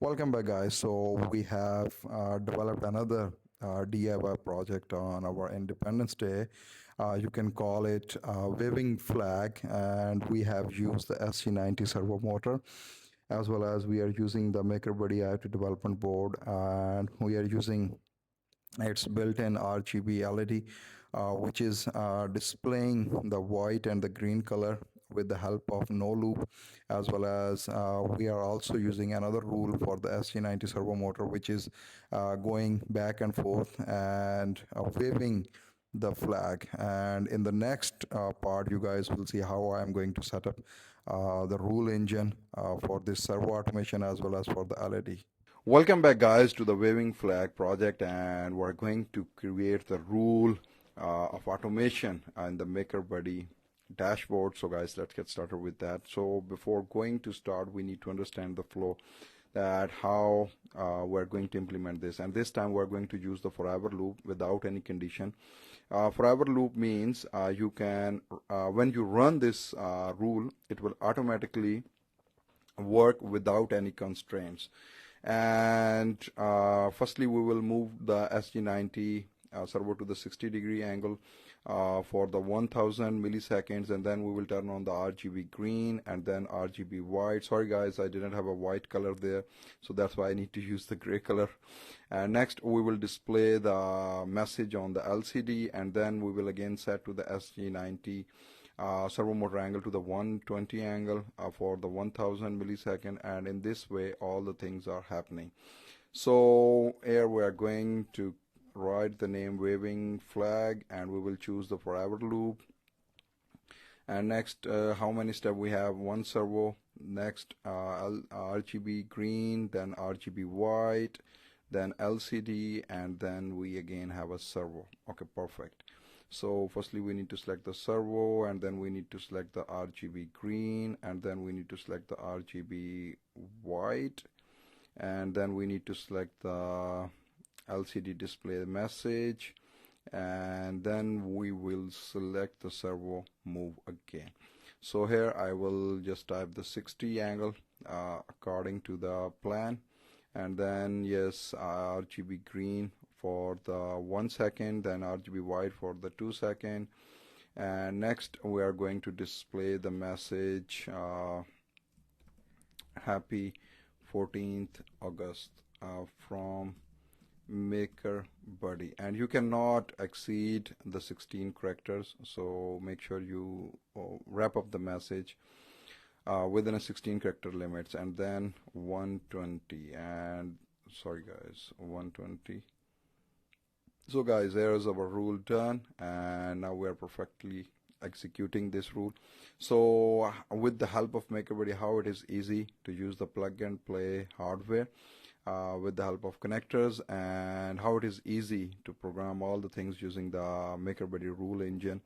Welcome back, guys. So we have developed another DIY project on our Independence Day. You can call it waving flag, and we have used the SC90 servo motor, as well as we are using the MakerBuddy IoT development board, and we are using its built-in RGB LED, which is displaying the white and the green color with the help of no loop, as well as we are also using another rule for the SG90 servo motor, which is going back and forth and waving the flag. And in the next part, you guys will see how I am going to set up the rule engine for this servo automation as well as for the LED. Welcome back, guys, to the waving flag project, and we're going to create the rule of automation in the MakerBuddy dashboard. So guys, let's get started with that. So before going to start, we need to understand the flow, that how we're going to implement this. And this time we're going to use the forever loop without any condition. Forever loop means you can when you run this rule, it will automatically work without any constraints. And firstly, we will move the SG90 servo to the 60-degree angle for the 1000 milliseconds, and then we will turn on the RGB green and then RGB white. Sorry guys, I didn't have a white color there, so that's why I need to use the gray color. And next we will display the message on the LCD, and then we will again set to the SG90 servo motor angle to the 120 angle for the 1000 millisecond, and in this way all the things are happening. So here we are going to write the name waving flag, and we will choose the forever loop. And next, how many steps we have? One servo, next RGB green, then RGB white, then LCD, and then we again have a servo. Okay, perfect. So firstly we need to select the servo, and then we need to select the RGB green, and then we need to select the RGB white, and then we need to select the LCD display message, and then we will select the servo move again. So here I will just type the 60 angle according to the plan, and then yes, RGB green for the 1 second, then RGB white for the 2 second, and next we are going to display the message happy 14th August from MakerBuddy, and you cannot exceed the 16 characters, so make sure you wrap up the message within a 16 character limits, and then 120, and sorry guys, 120. So guys, there is our rule done, and now we are perfectly executing this rule. So with the help of MakerBuddy, how it is easy to use the plug and play hardware with the help of connectors, and how it is easy to program all the things using the MakerBuddy rule engine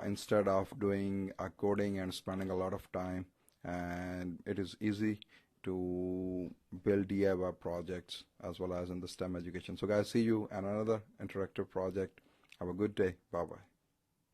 instead of doing coding and spending a lot of time. And it is easy to build DIY projects as well as in the STEM education. So guys, see you in another interactive project. Have a good day. Bye bye.